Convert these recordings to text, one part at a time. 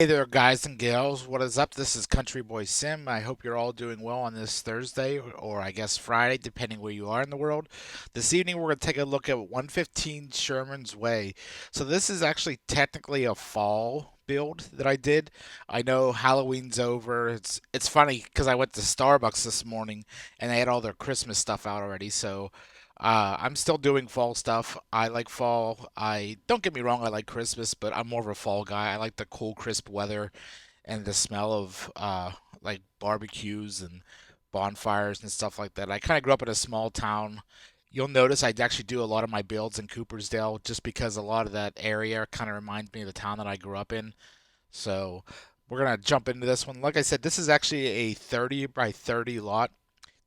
Hey there, guys and gals. What is up? This is Country Boy Sim. I hope you're all doing well on this Thursday, or I guess Friday, depending where you are in the world. This evening, we're going to take a look at 115 Sherman's Way. So, this is actually technically a fall build that I did. I know Halloween's over. It's funny because I went to Starbucks this morning and they had all their Christmas stuff out already. So, I'm still doing fall stuff. I like fall. I don't get me wrong, I like Christmas, but I'm more of a fall guy. I like the cool, crisp weather and the smell of like barbecues and bonfires and stuff like that. I kind of grew up in a small town. You'll notice I actually do a lot of my builds in Coopersdale just because a lot of that area kind of reminds me of the town that I grew up in. So we're gonna jump into this one. Like I said, this is actually a 30 by 30 lot,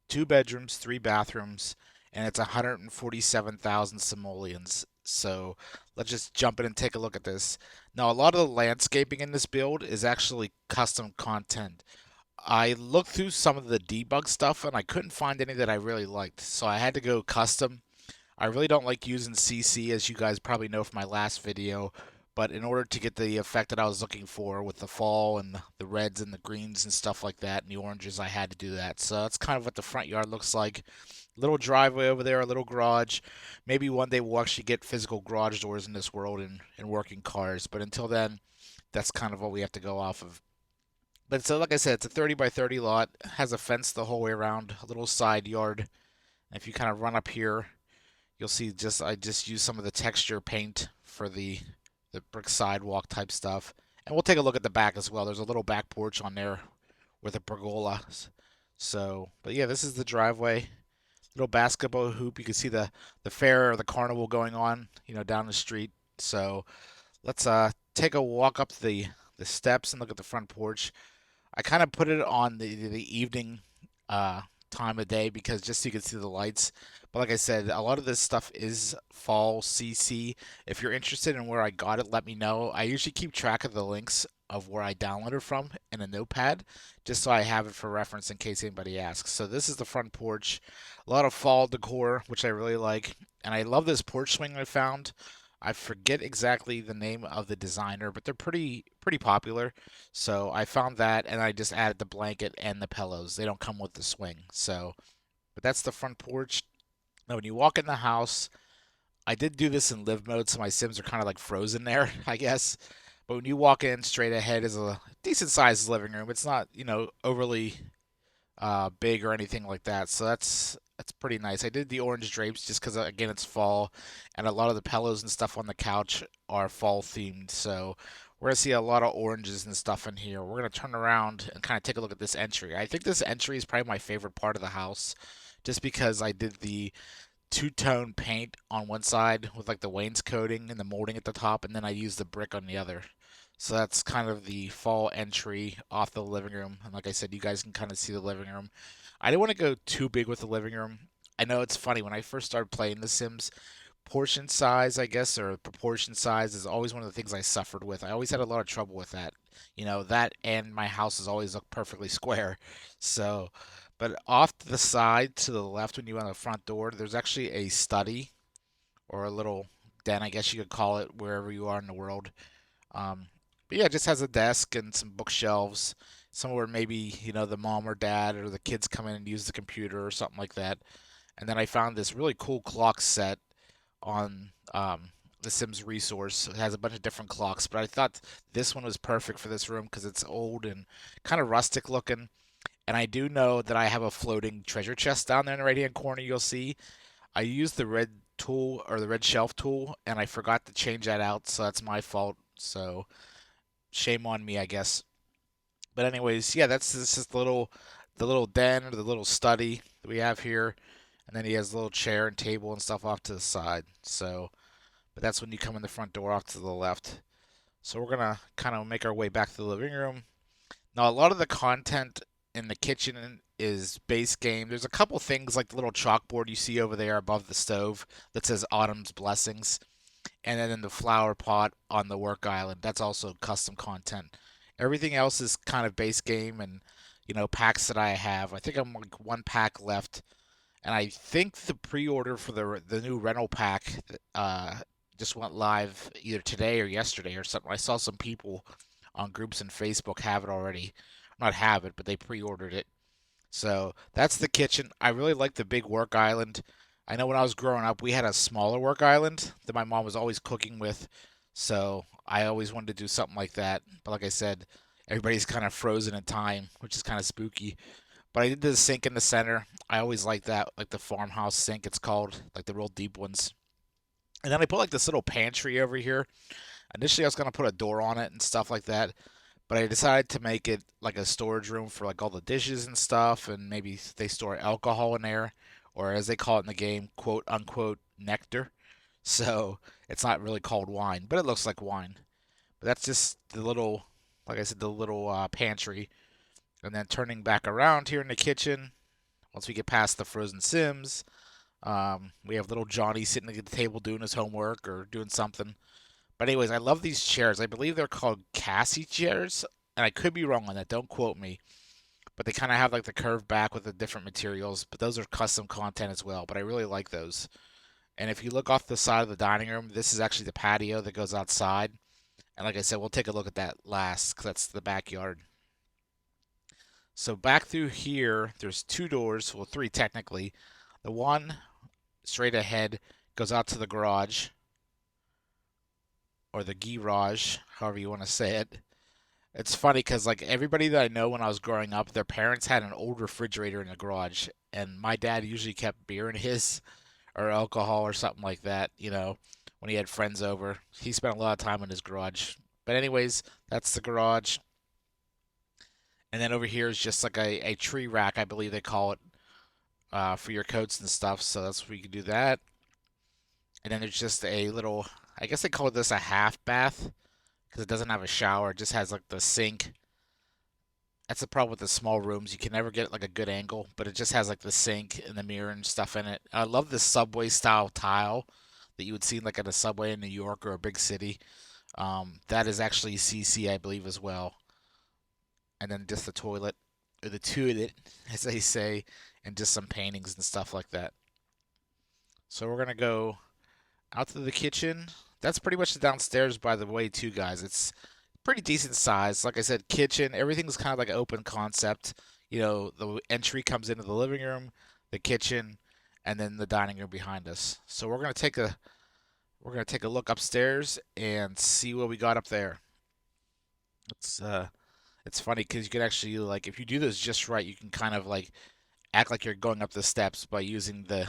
2 bedrooms, 3 bathrooms, and it's 147,000 simoleons. So let's just jump in and take a look at this. Now, a lot of the landscaping in this build is actually custom content. I looked through some of the debug stuff and I couldn't find any that I really liked, so I had to go custom. I really don't like using CC, as you guys probably know from my last video, but in order to get the effect that I was looking for with the fall and the reds and the greens and stuff like that and the oranges, I had to do that. So that's kind of what the front yard looks like. Little driveway over there, a little garage. Maybe one day we'll actually get physical garage doors in this world and working cars, but until then, that's kind of what we have to go off of. But so, like I said, it's a 30 by 30 lot, has a fence the whole way around, a little side yard. And if you kind of run up here, you'll see I just used some of the texture paint for the brick sidewalk type stuff. And we'll take a look at the back as well. There's a little back porch on there with a pergola. So, but yeah, this is the driveway. Little basketball hoop. You can see the fair or the carnival going on, down the street. So, let's take a walk up the steps and look at the front porch. I kind of put it on the evening uh, time of day because just so you can see the lights. But like I said, a lot of this stuff is fall CC. If you're interested in where I got it, let me know. I usually keep track of the links of where I downloaded from in a notepad, just so I have it for reference in case anybody asks. So this is the front porch. A lot of fall decor, which I really like. And I love this porch swing I found. I forget exactly the name of the designer, but they're pretty popular. So I found that and I just added the blanket and the pillows. They don't come with the swing. So, but that's the front porch. Now when you walk in the house, I did do this in live mode, so my Sims are kind of like frozen there, I guess. But when you walk in, straight ahead is a decent sized living room. It's not, overly big or anything like that. So that's pretty nice. I did the orange drapes just because again it's fall, and a lot of the pillows and stuff on the couch are fall themed. So we're gonna see a lot of oranges and stuff in here. We're gonna turn around and kind of take a look at this entry. I think this entry is probably my favorite part of the house, just because I did the two-tone paint on one side with like the wainscoting and the molding at the top, and then I used the brick on the other. So that's kind of the fall entry off the living room. And like I said, you guys can kind of see the living room. I didn't want to go too big with the living room. I know it's funny when I first started playing The Sims, portion size, I guess, or proportion size is always one of the things I suffered with. I always had a lot of trouble with that. That and my house has always looked perfectly square. So, but off to the side to the left when you enter the front door, there's actually a study or a little den, I guess you could call it, wherever you are in the world. Um, but yeah, it just has a desk and some bookshelves, somewhere maybe, the mom or dad or the kids come in and use the computer or something like that. And then I found this really cool clock set on the Sims resource. It has a bunch of different clocks, but I thought this one was perfect for this room because it's old and kind of rustic looking. And I do know that I have a floating treasure chest down there in the right hand corner, you'll see. I used the red tool or the red shelf tool, and I forgot to change that out, so that's my fault. So shame on me, I guess. But anyways, yeah, that's this is the little den or the little study that we have here, and then he has a little chair and table and stuff off to the side. So, but that's when you come in the front door off to the left. So we're gonna kind of make our way back to the living room. Now, a lot of the content in the kitchen is base game. There's a couple things like the little chalkboard you see over there above the stove that says Autumn's Blessings, and then in the flower pot on the work island, that's also custom content. Everything else is kind of base game and packs that I have. I think I'm like one pack left, and I think the pre-order for the new rental pack uh just went live either today or yesterday or something. I saw some people on groups and Facebook have it already. Not have it, but they pre-ordered it. So that's the kitchen. I really like the big work island. I know when I was growing up, we had a smaller work island that my mom was always cooking with. So I always wanted to do something like that. But like I said, everybody's kind of frozen in time, which is kind of spooky. But I did the sink in the center. I always like that, like the farmhouse sink, it's called, like the real deep ones. And then I put like this little pantry over here. Initially, I was gonna put a door on it and stuff like that, but I decided to make it like a storage room for like all the dishes and stuff, and maybe they store alcohol in there, or as they call it in the game, quote unquote nectar. So it's not really called wine, but it looks like wine. But that's just the little, like I said, the little pantry. And then turning back around here in the kitchen, once we get past the frozen Sims, we have little Johnny sitting at the table doing his homework or doing something. But anyways, I love these chairs. I believe they're called Cassie chairs, and I could be wrong on that. Don't quote me. But they kind of have like the curved back with the different materials. But those are custom content as well. But I really like those. And if you look off the side of the dining room, this is actually the patio that goes outside. And like I said, we'll take a look at that last because that's the backyard. So back through here, there's two doors, well, three technically. The one straight ahead goes out to the garage, or the garage, however you want to say it. It's funny because like everybody that I know when I was growing up, their parents had an old refrigerator in the garage, and my dad usually kept beer in his or alcohol or something like that. When he had friends over, he spent a lot of time in his garage. But anyways, that's the garage, and then over here is just like a tree rack, I believe they call it, for your coats and stuff. So that's where you can do that. And then there's just a little, I guess they call this a half bath because it doesn't have a shower. It just has like the sink. That's the problem with the small rooms. You can never get like a good angle, but it just has like the sink and the mirror and stuff in it. I love this subway style tile that you would see like at a subway in New York or a big city. That is actually CC, I believe, as well. And then just the toilet, or the toilet, as they say, and just some paintings and stuff like that. So we're gonna go out to the kitchen. That's pretty much the downstairs, by the way, too, guys. It's pretty decent size. Like I said, kitchen, everything's kind of like an open concept. The entry comes into the living room, the kitchen, and then the dining room behind us. So we're gonna take a look upstairs and see what we got up there. It's funny because you can actually, like, if you do this just right, you can kind of like act like you're going up the steps by using the.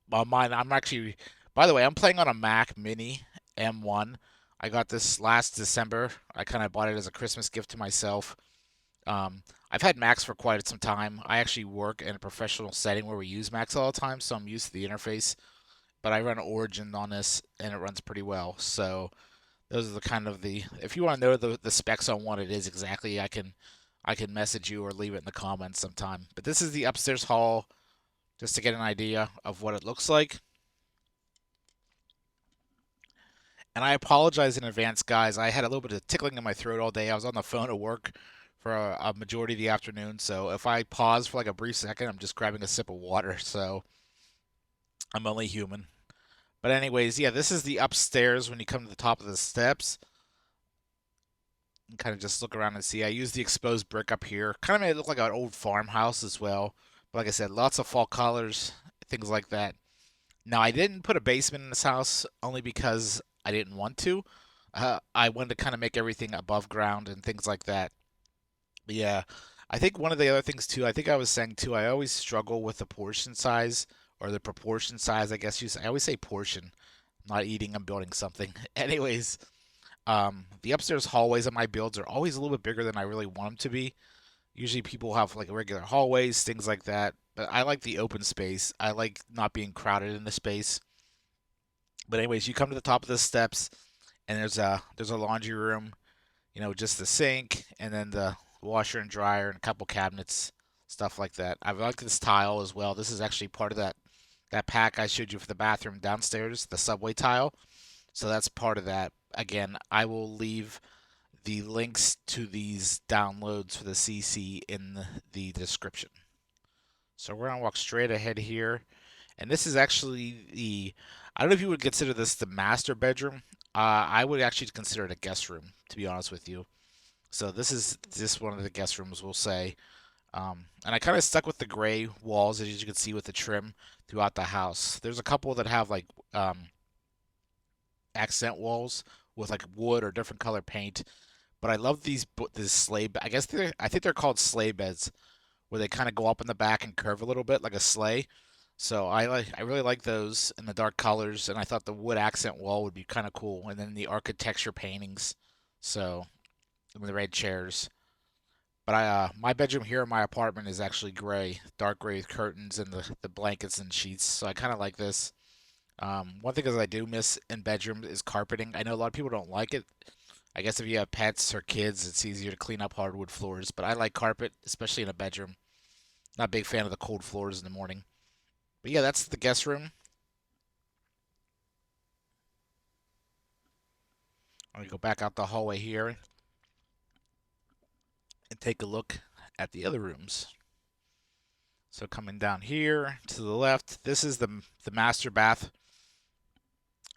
Well, mine. I'm actually. By the way, I'm playing on a Mac Mini M1. I got this last December. I kind of bought it as a Christmas gift to myself. I've had Macs for quite some time. I actually work in a professional setting where we use Macs all the time, so I'm used to the interface. But I run Origin on this, and it runs pretty well. So those are the kind of the. If you want to know the specs on what it is exactly, I can message you or leave it in the comments sometime. But this is the upstairs hall, just to get an idea of what it looks like. And I apologize in advance, guys. I had a little bit of tickling in my throat all day. I was on the phone at work for a majority of the afternoon. So if I pause for like a brief second, I'm just grabbing a sip of water. So I'm only human. But anyways, yeah, this is the upstairs when you come to the top of the steps. And kind of just look around and see. I use the exposed brick up here. Kind of made it look like an old farmhouse as well. But like I said, lots of fall colors, things like that. Now, I didn't put a basement in this house only because I didn't want to. I wanted to kind of make everything above ground and things like that. But yeah, I think one of the other things too, I think I was saying too, I always struggle with the portion size or the proportion size, I guess you say. I always say portion. I'm not eating, I'm building something. Anyways, the upstairs hallways of my builds are always a little bit bigger than I really want them to be. Usually people have like regular hallways, things like that. But I like the open space. I like not being crowded in the space. But anyways, you come to the top of the steps, and there's a laundry room. Just the sink, and then the washer and dryer, and a couple cabinets, stuff like that. I like this tile as well. This is actually part of that pack I showed you for the bathroom downstairs, the subway tile. So that's part of that. Again, I will leave the links to these downloads for the CC in the description. So we're gonna walk straight ahead here, and this is actually the. I don't know if you would consider this the master bedroom. I would actually consider it a guest room, to be honest with you. So this is just one of the guest rooms, we'll say. And I kind of stuck with the gray walls, as you can see with the trim throughout the house. There's a couple that have like accent walls with like wood or different color paint. But I love these sleigh. I think they're called sleigh beds, where they kind of go up in the back and curve a little bit like a sleigh. So I really like those in the dark colors, and I thought the wood accent wall would be kind of cool, and then the architecture paintings. So and the red chairs. But my bedroom here in my apartment is actually gray, dark gray curtains and the blankets and sheets. So I kind of like this. One thing is I do miss in bedrooms is carpeting. I know a lot of people don't like it. I guess if you have pets or kids, it's easier to clean up hardwood floors. But I like carpet, especially in a bedroom. Not a big fan of the cold floors in the morning. But yeah, that's the guest room. I'm gonna go back out the hallway here and take a look at the other rooms. So coming down here to the left, this is the master bath,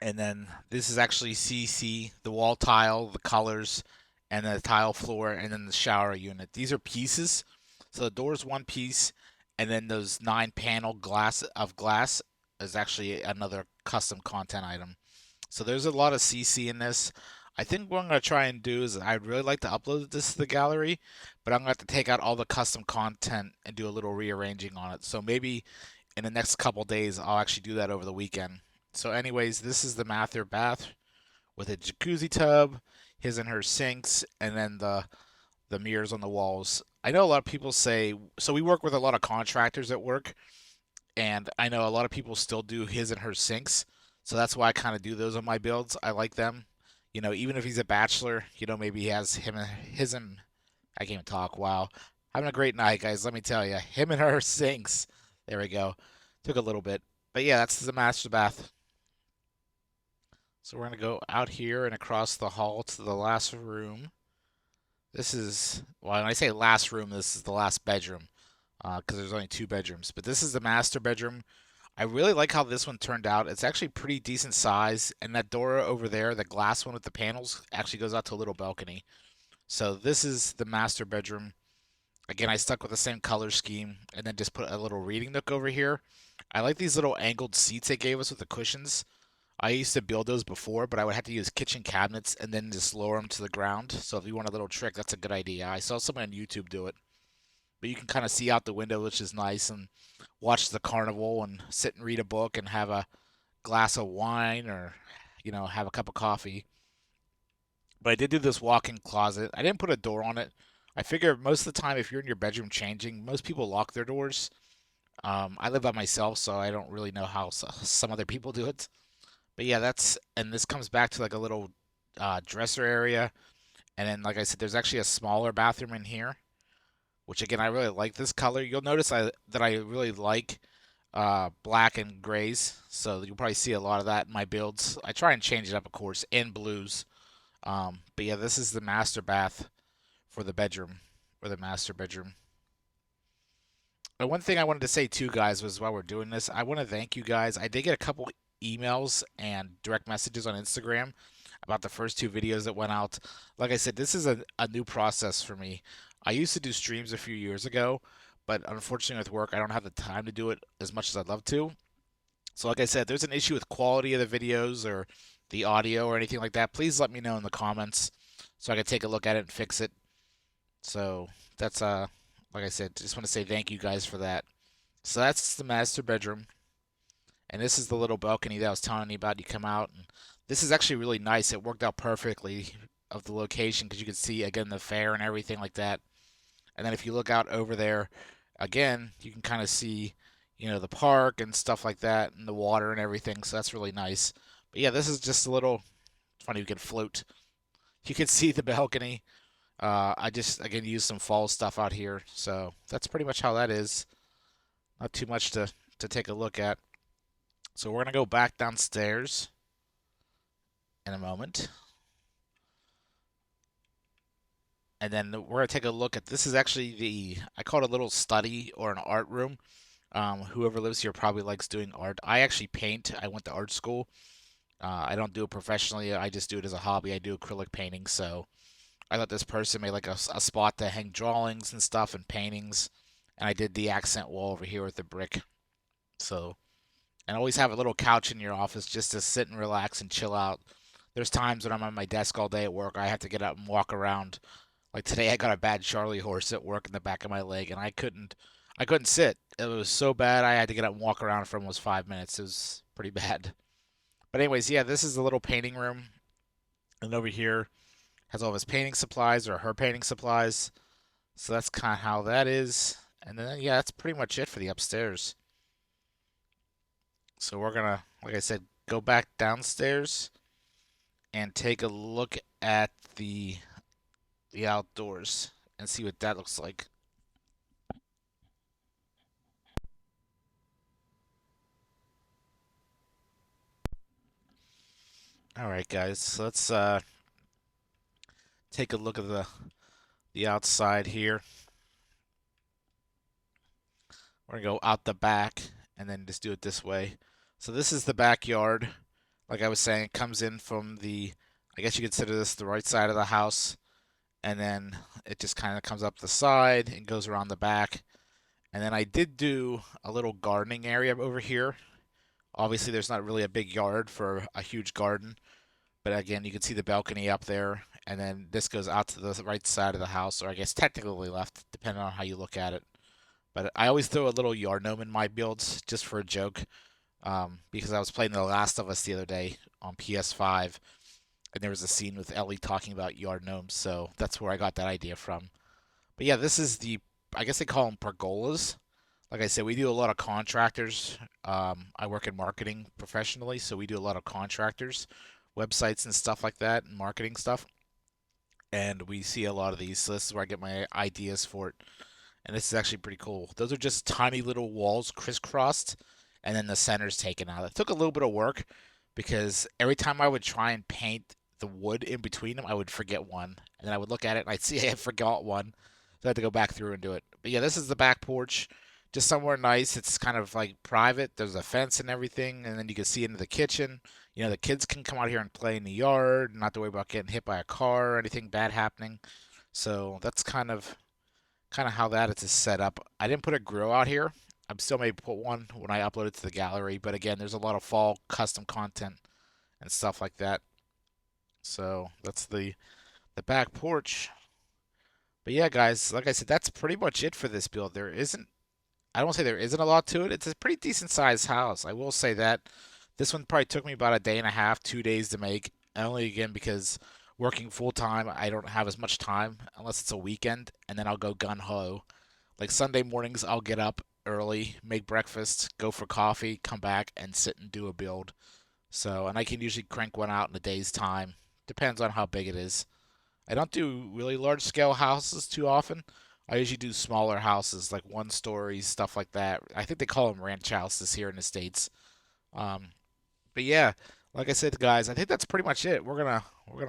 and then this is actually CC, the wall tile, the colors, and the tile floor, and then the shower unit. These are pieces. So the door is one piece, and then those 9 panel glass is actually another custom content item. So there's a lot of CC in this. I think what I'm going to try and do is I'd really like to upload this to the gallery, but I'm going to have to take out all the custom content and do a little rearranging on it. So maybe in the next couple days, I'll actually do that over the weekend. So anyways, this is the master bath with a jacuzzi tub, his and her sinks, and then the mirrors on the walls. I know a lot of people say, so we work with a lot of contractors at work, and I know a lot of people still do his and her sinks. So that's why I kind of do those on my builds. I like them. Even if he's a bachelor, maybe he has him and his and I can't even talk. Wow. Having a great night, guys. Let me tell you. Him and her sinks. There we go. Took a little bit. But yeah, that's the master bath. So we're going to go out here and across the hall to the last room. This is, well, when I say last room, this is the last bedroom because there's only 2 bedrooms. But this is the master bedroom. I really like how this one turned out. It's actually pretty decent size, and that door over there, the glass one with the panels, actually goes out to a little balcony. So this is the master bedroom. Again, I stuck with the same color scheme and then just put a little reading nook over here. I like these little angled seats they gave us with the cushions. I used to build those before, but I would have to use kitchen cabinets and then just lower them to the ground. So if you want a little trick, that's a good idea. I saw someone on YouTube do it. But you can kind of see out the window, which is nice, and watch the carnival and sit and read a book and have a glass of wine or, have a cup of coffee. But I did do this walk-in closet. I didn't put a door on it. I figure most of the time, if you're in your bedroom changing, most people lock their doors. I live by myself, so I don't really know how some other people do it. But yeah, and this comes back to like a little dresser area. And then, like I said, there's actually a smaller bathroom in here, which again, I really like this color. You'll notice that I really like black and grays, so you'll probably see a lot of that in my builds. I try and change it up, of course, and blues. But yeah, this is the master bath for the bedroom, or the master bedroom. And one thing I wanted to say too, guys, was while we're doing this, I want to thank you guys. I did get a couple emails and direct messages on Instagram about the first 2 videos that went out. Like I said, this is a new process for me. I used to do streams a few years ago, but unfortunately with work, I don't have the time to do it as much as I'd love to. So like I said, if there's an issue with quality of the videos or the audio or anything like that, please let me know in the comments so I can take a look at it and fix it. So that's like I said, just want to say thank you guys for that. So that's the master bedroom. And this is the little balcony that I was telling you about. You come out, and this is actually really nice. It worked out perfectly of the location because you can see again the fair and everything like that. And then if you look out over there, again, you can kind of see, the park and stuff like that, and the water and everything. So that's really nice. But yeah, this is just a little funny. You can float. You can see the balcony. I just again use some fall stuff out here. So that's pretty much how that is. Not too much to take a look at. So we're gonna go back downstairs in a moment. And then we're going to take a look at this is actually I call it a little study or an art room. Whoever lives here probably likes doing art. I actually paint. I went to art school. I don't do it professionally. I just do it as a hobby. I do acrylic painting. So I thought this person made like a spot to hang drawings and stuff and paintings, and I did the accent wall over here with the brick. So, and always have a little couch in your office just to sit and relax and chill out. There's times when I'm on my desk all day at work, I have to get up and walk around. Like today, I got a bad Charlie horse at work in the back of my leg, and I couldn't sit. It was so bad, I had to get up and walk around for almost 5 minutes. It was pretty bad. But anyways, yeah, this is the little painting room, and over here has all of his painting supplies or her painting supplies. So that's kind of how that is. And then yeah, that's pretty much it for the upstairs. So we're gonna, like I said, go back downstairs and take a look at the outdoors and see what that looks like. All right, guys, so let's take a look at the outside here. We're gonna go out the back and then just do it this way. So this is the backyard. Like I was saying, it comes in from I guess you consider this the right side of the house, and then it just kind of comes up the side and goes around the back. And then I did do a little gardening area over here. Obviously, there's not really a big yard for a huge garden, but again, you can see the balcony up there, and then this goes out to the right side of the house, or I guess technically left, depending on how you look at it. But I always throw a little yard gnome in my builds just for a joke, because I was playing The Last of Us the other day on PS5, and there was a scene with Ellie talking about yard gnomes, so that's where I got that idea from. But yeah, this is I guess they call them pergolas. Like I said, we do a lot of contractors. I work in marketing professionally, so we do a lot of contractors, websites and stuff like that, and marketing stuff. And we see a lot of these, so this is where I get my ideas for it. And this is actually pretty cool. Those are just tiny little walls crisscrossed, and then the center's taken out. It took a little bit of work because every time I would try and paint the wood in between them, I would forget one. And then I would look at it and I'd see I had forgot one. So I had to go back through and do it. But yeah, this is the back porch. Just somewhere nice. It's kind of like private. There's a fence and everything, and then you can see into the kitchen. You know, the kids can come out here and play in the yard, not to worry about getting hit by a car or anything bad happening. So that's kind of how that is set up. I didn't put a grill out here. I'm still maybe put one when I upload it to the gallery, but again, there's a lot of fall custom content and stuff like that. So that's the back porch. But yeah, guys, like I said, that's pretty much it for this build. I don't say there isn't a lot to it. It's a pretty decent sized house. I will say that. This one probably took me about a day and a half, 2 days to make. Only again because working full time, I don't have as much time unless it's a weekend, and then I'll go gun ho. Like Sunday mornings, I'll get up early, make breakfast, go for coffee, come back, and sit and do a build. So, and I can usually crank one out in a day's time. Depends on how big it is. I don't do really large scale houses too often. I usually do smaller houses, like 1 stories, stuff like that. I think they call them ranch houses here in the States. Um, but yeah, like I said, guys, I think that's pretty much it. We're gonna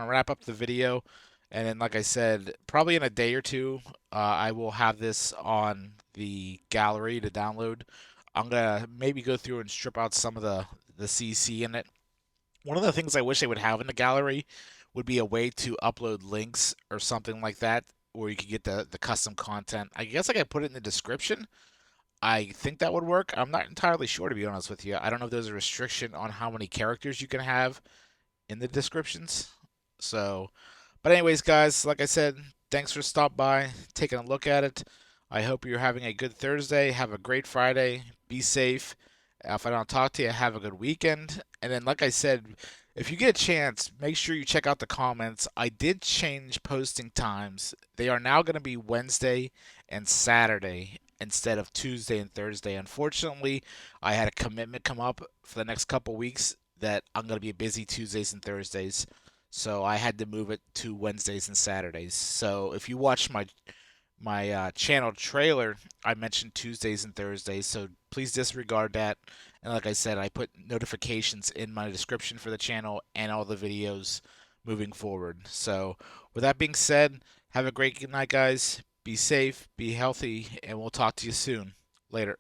wrap up the video, and then, like I said, probably in a day or two, I will have this on the gallery to download. I'm gonna maybe go through and strip out some of the CC in it. One of the things I wish they would have in the gallery would be a way to upload links or something like that, where you could get the custom content. I guess I could put it in the description. I think that would work. I'm not entirely sure, to be honest with you. I don't know if there's a restriction on how many characters you can have in the descriptions. So, but anyways, guys, like I said, thanks for stopping by, taking a look at it. I hope you're having a good Thursday. Have a great Friday. Be safe. If I don't talk to you, have a good weekend. And then, like I said, if you get a chance, make sure you check out the comments. I did change posting times. They are now going to be Wednesday and Saturday instead of Tuesday and Thursday. Unfortunately, I had a commitment come up for the next couple weeks that I'm going to be busy Tuesdays and Thursdays. So I had to move it to Wednesdays and Saturdays. So if you watch my channel trailer, I mentioned Tuesdays and Thursdays, so please disregard that. And like I said, I put notifications in my description for the channel and all the videos moving forward. So with that being said, have a great good night, guys. Be safe, be healthy, and we'll talk to you soon. Later.